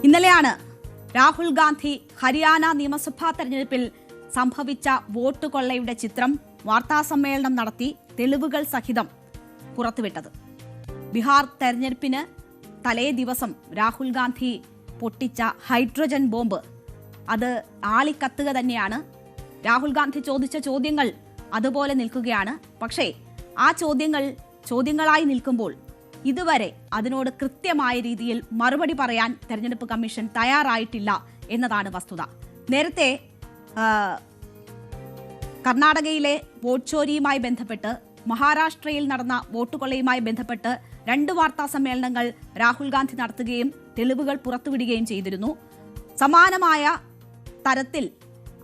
ഇന്നലെയാണ് രാഹുൽ ഗാന്ധി ഹരിയാന നിയമസഭാ തെരഞ്ഞെടുപ്പിൽ സംഭവിച്ച വോട്ട് കൊള്ളയുടെ ചിത്രം വാർത്താസമ്മേളനം നടത്തി തെളിവുകൾ സഹിതം പുറത്തുവിട്ടത്. ബീഹാർ തെരഞ്ഞെടുപ്പിന് തലേ ദിവസം രാഹുൽ ഗാന്ധി പൊട്ടിച്ച ഹൈഡ്രജൻ ബോംബ് അത് ആളിക്കത്തുക തന്നെയാണ്. രാഹുൽ ഗാന്ധി ചോദിച്ച ചോദ്യങ്ങൾ അതുപോലെ നിൽക്കുകയാണ്. പക്ഷേ ആ ചോദ്യങ്ങളായി നിൽക്കുമ്പോൾ ഇതുവരെ അതിനോട് കൃത്യമായ രീതിയിൽ മറുപടി പറയാൻ തെരഞ്ഞെടുപ്പ് കമ്മീഷൻ തയ്യാറായിട്ടില്ല എന്നതാണ് വസ്തുത. നേരത്തെ കർണാടകയിലെ വോട്ട് ചോരിയുമായി ബന്ധപ്പെട്ട് മഹാരാഷ്ട്രയിൽ നടന്ന വോട്ട് കൊള്ളയുമായി ബന്ധപ്പെട്ട് 2 വാർത്താ സമ്മേളനങ്ങൾ രാഹുൽ ഗാന്ധി നടത്തുകയും തെളിവുകൾ പുറത്തുവിടുകയും ചെയ്തിരുന്നു. സമാനമായ തരത്തിൽ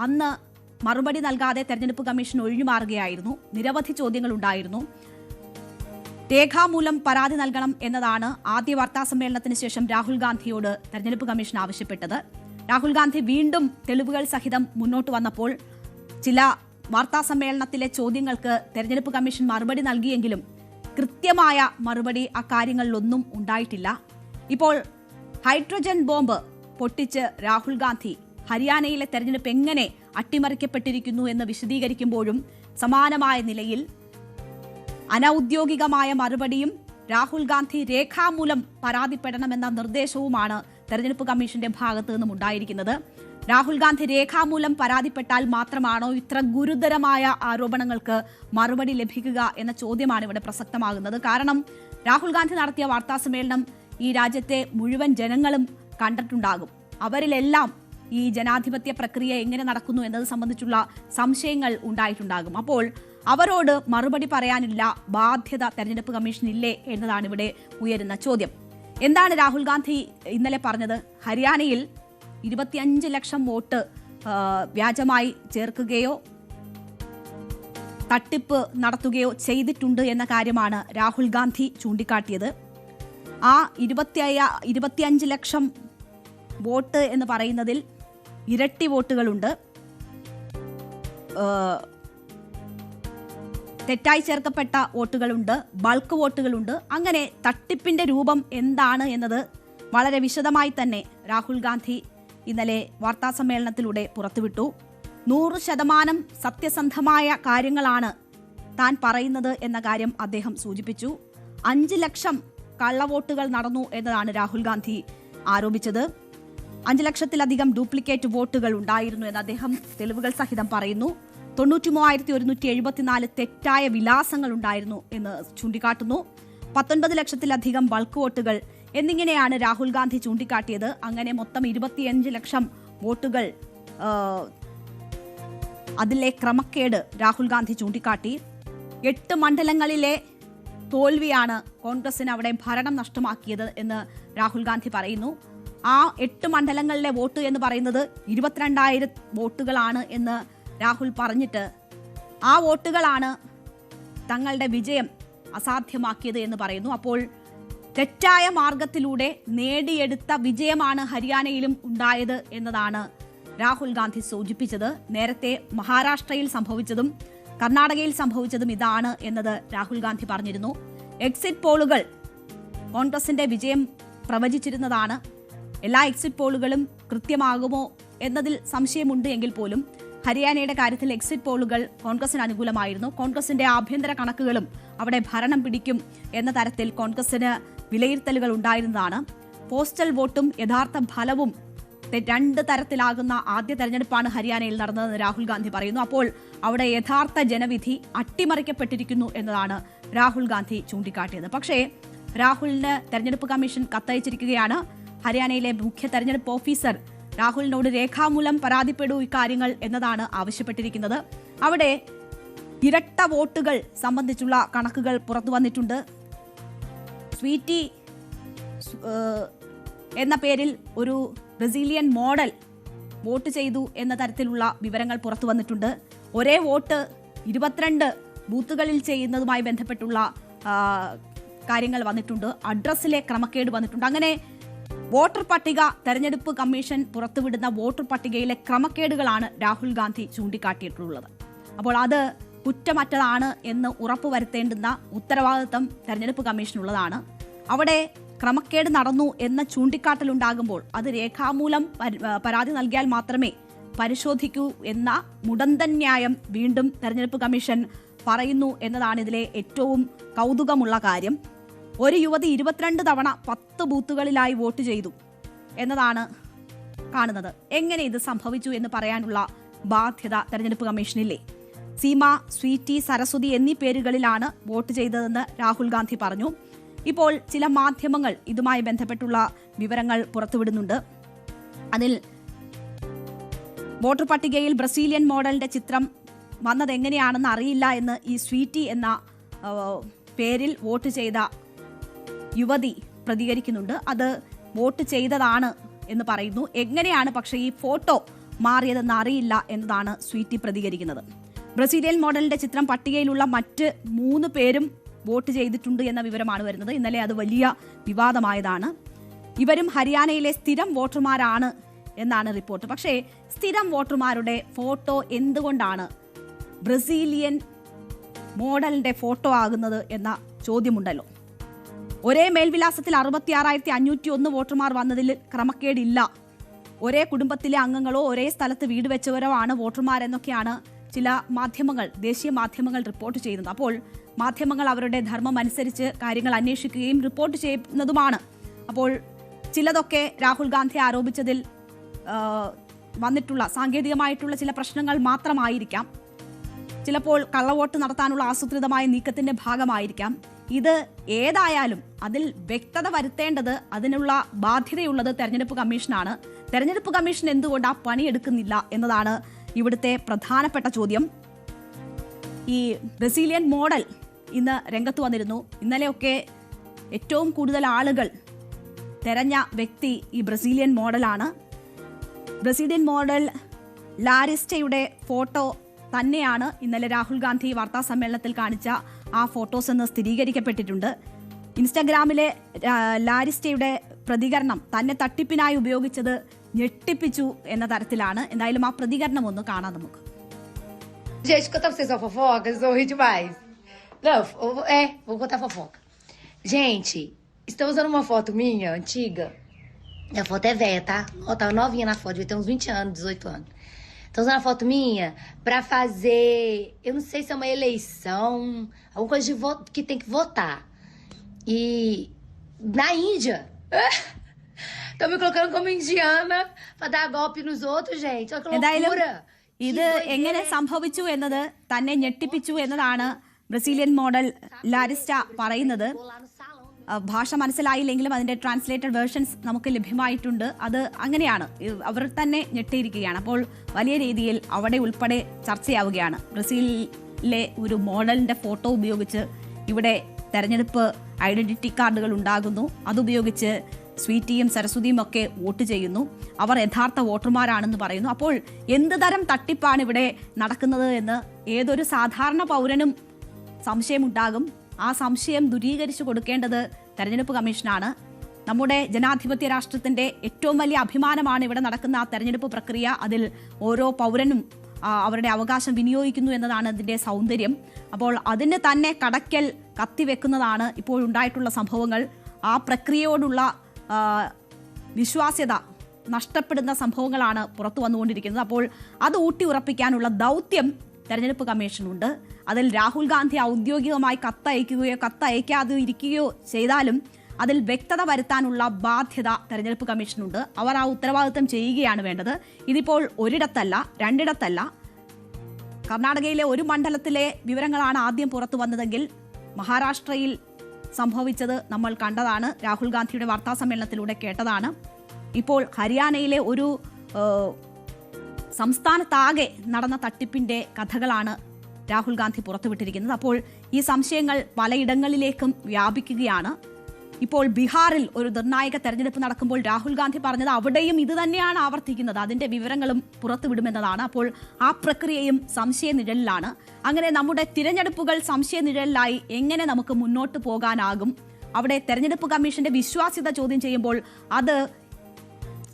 അന്ന് മറുപടി നൽകാതെ തെരഞ്ഞെടുപ്പ് കമ്മീഷൻ ഒഴിഞ്ഞുമാറുകയായിരുന്നു. നിരവധി ചോദ്യങ്ങൾ ഉണ്ടായിരുന്നു. രേഖാമൂലം പരാതി നൽകണം എന്നതാണ് ആദ്യ വാർത്താ സമ്മേളനത്തിന് ശേഷം രാഹുൽ ഗാന്ധിയോട് തെരഞ്ഞെടുപ്പ് കമ്മീഷൻ ആവശ്യപ്പെട്ടത്. രാഹുൽ ഗാന്ധി വീണ്ടും തെളിവുകൾ സഹിതം മുന്നോട്ട് വന്നപ്പോൾ ചില വാർത്താ സമ്മേളനത്തിലെ ചോദ്യങ്ങൾക്ക് തെരഞ്ഞെടുപ്പ് കമ്മീഷൻ മറുപടി നൽകിയെങ്കിലും കൃത്യമായ മറുപടി അക്കാര്യങ്ങളിലൊന്നും ഉണ്ടായിട്ടില്ല. ഇപ്പോൾ ഹൈഡ്രജൻ ബോംബ് പൊട്ടിച്ച് രാഹുൽ ഗാന്ധി ഹരിയാനയിലെ തെരഞ്ഞെടുപ്പ് എങ്ങനെ അട്ടിമറിക്കപ്പെട്ടിരിക്കുന്നു എന്ന് വിശദീകരിക്കുമ്പോഴും സമാനമായ നിലയിൽ അനൌദ്യോഗികമായ മറുപടിയും രാഹുൽ ഗാന്ധി രേഖാമൂലം പരാതിപ്പെടണമെന്ന നിർദ്ദേശവുമാണ് തെരഞ്ഞെടുപ്പ് കമ്മീഷന്റെ ഭാഗത്തു നിന്നും ഉണ്ടായിരിക്കുന്നത്. രാഹുൽ ഗാന്ധി രേഖാമൂലം പരാതിപ്പെട്ടാൽ മാത്രമാണോ ഇത്ര ഗുരുതരമായ ആരോപണങ്ങൾക്ക് മറുപടി ലഭിക്കുക എന്ന ചോദ്യമാണ് ഇവിടെ പ്രസക്തമാകുന്നത്. കാരണം രാഹുൽ ഗാന്ധി നടത്തിയ വാർത്താ സമ്മേളനം ഈ രാജ്യത്തെ മുഴുവൻ ജനങ്ങളും കണ്ടിട്ടുണ്ടാകും. അവരിലെല്ലാം ഈ ജനാധിപത്യ പ്രക്രിയ എങ്ങനെ നടക്കുന്നു എന്നത് സംബന്ധിച്ചുള്ള സംശയങ്ങൾ ഉണ്ടായിട്ടുണ്ടാകും. അപ്പോൾ അവരോട് മറുപടി പറയാനില്ല ബാധ്യത തെരഞ്ഞെടുപ്പ് കമ്മീഷനില്ലേ എന്നതാണ് ഇവിടെ ഉയരുന്ന ചോദ്യം. എന്താണ് രാഹുൽ ഗാന്ധി ഇന്നലെ പറഞ്ഞത്? ഹരിയാനയിൽ 25 ലക്ഷം വോട്ട് വ്യാജമായി ചേർക്കുകയോ തട്ടിപ്പ് നടത്തുകയോ ചെയ്തിട്ടുണ്ട് എന്ന കാര്യമാണ് രാഹുൽ ഗാന്ധി ചൂണ്ടിക്കാട്ടിയത്. ആ 25 ലക്ഷം വോട്ട് എന്ന് പറയുന്നതിൽ ഇരട്ടി വോട്ടുകളുണ്ട്, തെറ്റായി ചേർക്കപ്പെട്ട വോട്ടുകളുണ്ട്, ബൾക്ക് വോട്ടുകളുണ്ട്. അങ്ങനെ തട്ടിപ്പിന്റെ രൂപം എന്താണ് എന്നത് വളരെ വിശദമായി തന്നെ രാഹുൽ ഗാന്ധി ഇന്നലെ വാർത്താസമ്മേളനത്തിലൂടെ പുറത്തുവിട്ടു. 100% സത്യസന്ധമായ കാര്യങ്ങളാണ് താൻ പറയുന്നത് എന്ന കാര്യം അദ്ദേഹം സൂചിപ്പിച്ചു. 5 ലക്ഷം കള്ളവോട്ടുകൾ നടന്നു എന്നതാണ് രാഹുൽ ഗാന്ധി ആരോപിച്ചത്. 5 ലക്ഷത്തിലധികം ഡ്യൂപ്ലിക്കേറ്റ് വോട്ടുകൾ ഉണ്ടായിരുന്നു എന്ന് അദ്ദേഹം തെളിവുകൾ സഹിതം പറയുന്നു. 93,174 തെറ്റായ വിലാസങ്ങൾ ഉണ്ടായിരുന്നു എന്ന് ചൂണ്ടിക്കാട്ടുന്നു. 19 ലക്ഷത്തിലധികം ബൾക്ക് വോട്ടുകൾ എന്നിങ്ങനെയാണ് രാഹുൽ ഗാന്ധി ചൂണ്ടിക്കാട്ടിയത്. അങ്ങനെ മൊത്തം 25 ലക്ഷം വോട്ടുകൾ അതിലെ ക്രമക്കേട് രാഹുൽ ഗാന്ധി ചൂണ്ടിക്കാട്ടി. 8 മണ്ഡലങ്ങളിലെ തോൽവിയാണ് കോൺഗ്രസിന് അവിടെ ഭരണം നഷ്ടമാക്കിയത് എന്ന് രാഹുൽ ഗാന്ധി പറയുന്നു. ആ 8 മണ്ഡലങ്ങളിലെ വോട്ട് എന്ന് പറയുന്നത് 22,000 വോട്ടുകളാണ് എന്ന് രാഹുൽ പറഞ്ഞിട്ട് ആ വോട്ടുകളാണ് തങ്ങളുടെ വിജയം അസാധ്യമാക്കിയത് എന്ന് പറയുന്നു. അപ്പോൾ തെറ്റായ മാർഗത്തിലൂടെ നേടിയെടുത്ത വിജയമാണ് ഹരിയാനയിലും ഉണ്ടായത് എന്നതാണ് രാഹുൽ ഗാന്ധി സൂചിപ്പിച്ചത്. നേരത്തെ മഹാരാഷ്ട്രയിൽ സംഭവിച്ചതും കർണാടകയിൽ സംഭവിച്ചതും ഇതാണ് എന്നത് രാഹുൽ ഗാന്ധി പറഞ്ഞിരുന്നു. എക്സിറ്റ് പോളുകൾ കോൺഗ്രസിന്റെ വിജയം പ്രവചിച്ചിരുന്നതാണ്. എല്ലാ എക്സിറ്റ് പോളുകളും കൃത്യമാകുമോ എന്നതിൽ സംശയമുണ്ട് എങ്കിൽ പോലും ഹരിയാനയുടെ കാര്യത്തിൽ എക്സിറ്റ് പോളുകൾ കോൺഗ്രസിന് അനുകൂലമായിരുന്നു. കോൺഗ്രസിന്റെ ആഭ്യന്തര കണക്കുകളും അവിടെ ഭരണം പിടിക്കും എന്ന തരത്തിൽ കോൺഗ്രസിന് വിലയിരുത്തലുകൾ ഉണ്ടായിരുന്നതാണ്. പോസ്റ്റൽ വോട്ടും യഥാർത്ഥ ഫലവും 2 തരത്തിലാകുന്ന ആദ്യ തെരഞ്ഞെടുപ്പാണ് ഹരിയാനയിൽ നടന്നതെന്ന് രാഹുൽ ഗാന്ധി പറയുന്നു. അപ്പോൾ അവിടെ യഥാർത്ഥ ജനവിധി അട്ടിമറിക്കപ്പെട്ടിരിക്കുന്നു എന്നതാണ് രാഹുൽ ഗാന്ധി ചൂണ്ടിക്കാട്ടിയത്. പക്ഷേ രാഹുലിന് തെരഞ്ഞെടുപ്പ് കമ്മീഷൻ കത്തയച്ചിരിക്കുകയാണ്. ഹരിയാനയിലെ മുഖ്യ തെരഞ്ഞെടുപ്പ് ഓഫീസർ രാഹുലിനോട് രേഖാമൂലം പരാതിപ്പെടൂ ഇക്കാര്യങ്ങൾ എന്നതാണ് ആവശ്യപ്പെട്ടിരിക്കുന്നത്. അവിടെ ഇരട്ട വോട്ടുകൾ സംബന്ധിച്ചുള്ള കണക്കുകൾ പുറത്തു വന്നിട്ടുണ്ട്. സ്വീറ്റി എന്ന പേരിൽ ഒരു ബ്രസീലിയൻ മോഡൽ വോട്ട് ചെയ്തു എന്ന തരത്തിലുള്ള വിവരങ്ങൾ പുറത്തു വന്നിട്ടുണ്ട്. ഒരേ വോട്ട് 22 ബൂത്തുകളിൽ ചെയ്യുന്നതുമായി ബന്ധപ്പെട്ടുള്ള കാര്യങ്ങൾ വന്നിട്ടുണ്ട്. അഡ്രസ്സിലെ ക്രമക്കേട് വന്നിട്ടുണ്ട്. അങ്ങനെ വോട്ടർ പട്ടിക തെരഞ്ഞെടുപ്പ് കമ്മീഷൻ പുറത്തുവിടുന്ന വോട്ടർ പട്ടികയിലെ ക്രമക്കേടുകളാണ് രാഹുൽ ഗാന്ധി ചൂണ്ടിക്കാട്ടിയിട്ടുള്ളത്. അപ്പോൾ അത് കുറ്റമറ്റതാണ് എന്ന് ഉറപ്പുവരുത്തേണ്ടുന്ന ഉത്തരവാദിത്തം തെരഞ്ഞെടുപ്പ് കമ്മീഷനുള്ളതാണ്. അവിടെ ക്രമക്കേട് നടന്നു എന്ന ചൂണ്ടിക്കാട്ടലുണ്ടാകുമ്പോൾ അത് രേഖാമൂലം പരാതി നൽകിയാൽ മാത്രമേ പരിശോധിക്കൂ എന്ന മുടന്തൻ ന്യായം വീണ്ടും തെരഞ്ഞെടുപ്പ് കമ്മീഷൻ പറയുന്നു എന്നതാണ് ഇതിലെ ഏറ്റവും കൗതുകമുള്ള കാര്യം. ഒരു യുവതി 22 തവണ 10 ബൂത്തുകളിലായി വോട്ട് ചെയ്തു എന്നതാണ് കാണുന്നത്. എങ്ങനെ ഇത് സംഭവിച്ചു എന്ന് പറയാനുള്ള ബാധ്യത തെരഞ്ഞെടുപ്പ് കമ്മീഷനില്ലേ? സീമ, സ്വീറ്റി, സരസ്വതി എന്നീ പേരുകളിലാണ് വോട്ട് ചെയ്തതെന്ന് രാഹുൽ ഗാന്ധി പറഞ്ഞു. ഇപ്പോൾ ചില മാധ്യമങ്ങൾ ഇതുമായി ബന്ധപ്പെട്ടുള്ള വിവരങ്ങൾ പുറത്തുവിടുന്നുണ്ട്. അതിൽ വോട്ടർ പട്ടികയിൽ ബ്രസീലിയൻ മോഡലിന്റെ ചിത്രം വന്നത് എങ്ങനെയാണെന്ന് അറിയില്ല എന്ന് ഈ സ്വീറ്റി എന്ന പേരിൽ വോട്ട് ചെയ്ത യുവതി പ്രതികരിക്കുന്നുണ്ട്. അത് വോട്ട് ചെയ്തതാണ് എന്ന് പറയുന്നു. എങ്ങനെയാണ് പക്ഷേ ഈ ഫോട്ടോ മാറിയതെന്ന് അറിയില്ല എന്നതാണ് സ്വീറ്റി പ്രതികരിക്കുന്നത്. ബ്രസീലിയൻ മോഡലിന്റെ ചിത്രം പട്ടികയിലുള്ള മറ്റ് 3 പേരും വോട്ട് ചെയ്തിട്ടുണ്ട് എന്ന വിവരമാണ് വരുന്നത്. ഇന്നലെ അത് വലിയ വിവാദമായതാണ്. ഇവരും ഹരിയാനയിലെ സ്ഥിരം വോട്ടർമാരാണ് എന്നാണ് റിപ്പോർട്ട്. പക്ഷേ സ്ഥിരം വോട്ടർമാരുടെ ഫോട്ടോ എന്തുകൊണ്ടാണ് ബ്രസീലിയൻ മോഡലിന്റെ ഫോട്ടോ ആകുന്നത് എന്ന ചോദ്യമുണ്ടല്ലോ. ഒരേ മേൽവിലാസത്തിൽ 66,501 വോട്ടർമാർ വന്നതിൽ ക്രമക്കേടില്ല. ഒരേ കുടുംബത്തിലെ അംഗങ്ങളോ ഒരേ സ്ഥലത്ത് വീട് വെച്ചവരോ ആണ് വോട്ടർമാരെന്നൊക്കെയാണ് ചില മാധ്യമങ്ങൾ, ദേശീയ മാധ്യമങ്ങൾ റിപ്പോർട്ട് ചെയ്യുന്നത്. അപ്പോൾ മാധ്യമങ്ങൾ അവരുടെ ധർമ്മം അനുസരിച്ച് കാര്യങ്ങൾ അന്വേഷിക്കുകയും റിപ്പോർട്ട് ചെയ്യുന്നതുമാണ്. അപ്പോൾ ചിലതൊക്കെ രാഹുൽ ഗാന്ധി ആരോപിച്ചതിൽ വന്നിട്ടുള്ള സാങ്കേതികമായിട്ടുള്ള ചില പ്രശ്നങ്ങൾ മാത്രമായിരിക്കാം. ചിലപ്പോൾ കള്ളവോട്ട് നടത്താനുള്ള ആസൂത്രിതമായ നീക്കത്തിന്റെ ഭാഗമായിരിക്കാം. ഇത് ഏതായാലും അതിൽ വ്യക്തത വരുത്തേണ്ടത്, അതിനുള്ള ബാധ്യതയുള്ളത് തെരഞ്ഞെടുപ്പ് കമ്മീഷനാണ്. തെരഞ്ഞെടുപ്പ് കമ്മീഷൻ എന്തുകൊണ്ട് ആ പണിയെടുക്കുന്നില്ല എന്നതാണ് ഇവിടുത്തെ പ്രധാനപ്പെട്ട ചോദ്യം. ഈ ബ്രസീലിയൻ മോഡൽ ഇന്ന് രംഗത്ത് വന്നിരുന്നു. ഇന്നലെയൊക്കെ ഏറ്റവും കൂടുതൽ ആളുകൾ തെരഞ്ഞ വ്യക്തി ഈ ബ്രസീലിയൻ മോഡലാണ്. ബ്രസീലിയൻ മോഡൽ ലാരിസ്റ്റയുടെ ഫോട്ടോ തന്നെയാണ് ഇന്നലെ രാഹുൽ ഗാന്ധി വാർത്താ സമ്മേളനത്തിൽ കാണിച്ച ആ ഫോട്ടോസ് എന്ന് സ്ഥിരീകരിക്കപ്പെട്ടിട്ടുണ്ട്. ഇൻസ്റ്റഗ്രാമിലെ ലാരിസ്റ്റയുടെ പ്രതികരണം തന്നെ തട്ടിപ്പിനായി ഉപയോഗിച്ചത് ഞെട്ടിപ്പിച്ചു എന്ന തരത്തിലാണ്. എന്തായാലും ആ പ്രതികരണം ഒന്ന് കാണാം നമുക്ക്. Gente, contar pra vocês uma fofoca, vocês vão rir demais. Não, vou contar fofoca. Gente, estão usando uma foto minha, antiga. A foto é velha, tá? Ó, tava novinha na foto, devia ter uns 20 anos, 18 anos. Estão usando a foto minha pra fazer, eu não sei se é uma eleição, alguma coisa de voto, que tem que votar. E na Índia, estão me colocando como indiana pra dar golpe nos outros, gente. Olha que loucura. ഇത് എങ്ങനെ സംഭവിച്ചു എന്നത് തന്നെ ഞെട്ടിപ്പിച്ചു എന്നതാണ് Brazilian model ലാരിസ്റ്റ പറയുന്നത്. ഭാഷ മനസ്സിലായില്ലെങ്കിലും അതിന്റെ translated versions നമുക്ക് ലഭ്യമായിട്ടുണ്ട്. അത് അങ്ങനെയാണ്, അവർ തന്നെ ഞെട്ടിയിരിക്കുകയാണ്. അപ്പോൾ വലിയ രീതിയിൽ അവിടെ ഉൾപ്പെടെ ചർച്ചയാവുകയാണ്. ബ്രസീലിലെ ഒരു മോഡലിന്റെ ഫോട്ടോ ഉപയോഗിച്ച് ഇവിടെ തെരഞ്ഞെടുപ്പ് ഐഡന്റിറ്റി കാർഡുകൾ ഉണ്ടാകുന്നു. അതുപയോഗിച്ച് സ്വീറ്റിയും സരസ്വതിയും ഒക്കെ വോട്ട് ചെയ്യുന്നു. അവർ യഥാർത്ഥ വോട്ടർമാരാണെന്ന് പറയുന്നു. അപ്പോൾ എന്ത് തരം തട്ടിപ്പാണ് ഇവിടെ നടക്കുന്നത് എന്ന് ഏതൊരു സാധാരണ പൗരനും സംശയമുണ്ടാകും. ആ സംശയം ദൂരീകരിച്ചു കൊടുക്കേണ്ടത് തെരഞ്ഞെടുപ്പ് കമ്മീഷനാണ്. നമ്മുടെ ജനാധിപത്യ രാഷ്ട്രത്തിന്റെ ഏറ്റവും വലിയ അഭിമാനമാണ് ഇവിടെ നടക്കുന്ന ആ തെരഞ്ഞെടുപ്പ് പ്രക്രിയ. അതിൽ ഓരോ പൗരനും അവരുടെ അവകാശം വിനിയോഗിക്കുന്നു എന്നതാണ് അതിന്റെ സൗന്ദര്യം. അപ്പോൾ അതിന് തന്നെ കടക്കൽ കത്തിവെക്കുന്നതാണ് ഇപ്പോഴുണ്ടായിട്ടുള്ള സംഭവങ്ങൾ. ആ പ്രക്രിയയോടുള്ള വിശ്വാസ്യത നഷ്ടപ്പെടുന്ന സംഭവങ്ങളാണ് പുറത്തു വന്നുകൊണ്ടിരിക്കുന്നത്. അപ്പോൾ അത് ഊട്ടി ഉറപ്പിക്കാനുള്ള ദൗത്യം തെരഞ്ഞെടുപ്പ് കമ്മീഷനുണ്ട്. അതിൽ രാഹുൽ ഗാന്ധി ഔദ്യോഗികമായി കത്തയക്കുകയോ കത്തയക്കാതെ ഇരിക്കുകയോ ചെയ്താലും അതിൽ വ്യക്തത വരുത്താനുള്ള ബാധ്യത തെരഞ്ഞെടുപ്പ് കമ്മീഷനുണ്ട്. അവർ ആ ഉത്തരവാദിത്തം ചെയ്യുകയാണ് വേണ്ടത്. ഇതിപ്പോൾ ഒരിടത്തല്ല, രണ്ടിടത്തല്ല. കർണാടകയിലെ ഒരു മണ്ഡലത്തിലെ വിവരങ്ങളാണ് ആദ്യം പുറത്തു വന്നതെങ്കിൽ മഹാരാഷ്ട്രയിൽ സംഭവിച്ചത് നമ്മൾ കണ്ടതാണ്, രാഹുൽ ഗാന്ധിയുടെ വാർത്താ സമ്മേളനത്തിലൂടെ കേട്ടതാണ്. ഇപ്പോൾ ഹരിയാനയിലെ ഒരു സംസ്ഥാനത്താകെ നടന്ന തട്ടിപ്പിന്റെ കഥകളാണ് രാഹുൽ ഗാന്ധി പുറത്തുവിട്ടിരിക്കുന്നത്. അപ്പോൾ ഈ സംശയങ്ങൾ പലയിടങ്ങളിലേക്കും വ്യാപിക്കുകയാണ്. ഇപ്പോൾ ബീഹാറിൽ ഒരു നിർണായക തെരഞ്ഞെടുപ്പ് നടക്കുമ്പോൾ രാഹുൽ ഗാന്ധി പറഞ്ഞത് അവിടെയും ഇത് തന്നെയാണ് ആവർത്തിക്കുന്നത്, അതിന്റെ വിവരങ്ങളും പുറത്തുവിടുമെന്നതാണ്. അപ്പോൾ ആ പ്രക്രിയയും സംശയനിഴലിലാണ്. അങ്ങനെ നമ്മുടെ തിരഞ്ഞെടുപ്പുകൾ സംശയനിഴലിലായി എങ്ങനെ നമുക്ക് മുന്നോട്ട് പോകാനാകും? അവിടെ തെരഞ്ഞെടുപ്പ് കമ്മീഷന്റെ വിശ്വാസ്യത ചോദ്യം ചെയ്യുമ്പോൾ അത്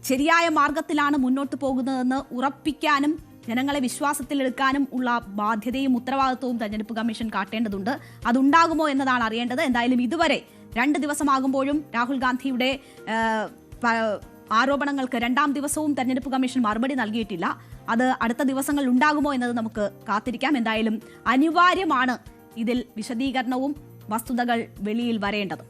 ശരിയായ മാർഗത്തിലാണ് മുന്നോട്ട് പോകുന്നതെന്ന് ഉറപ്പിക്കാനും ജനങ്ങളെ വിശ്വാസത്തിലെടുക്കാനും ഉള്ള ബാധ്യതയും ഉത്തരവാദിത്വവും തെരഞ്ഞെടുപ്പ് കമ്മീഷൻ കാട്ടേണ്ടതുണ്ട്. അതുണ്ടാകുമോ എന്നതാണ് അറിയേണ്ടത്. എന്തായാലും ഇതുവരെ 2 ദിവസമാകുമ്പോഴും രാഹുൽ ഗാന്ധിയുടെ ആരോപണങ്ങൾക്ക് 2ാം ദിവസവും തെരഞ്ഞെടുപ്പ് കമ്മീഷൻ മറുപടി നൽകിയിട്ടില്ല. അത് അടുത്ത ദിവസങ്ങളിൽ ഉണ്ടാകുമോ എന്നത് നമുക്ക് കാത്തിരിക്കാം. എന്തായാലും അനിവാര്യമാണ് ഇതിൽ വിശദീകരണവും വസ്തുതകൾ വെളിയിൽ വരേണ്ടതും.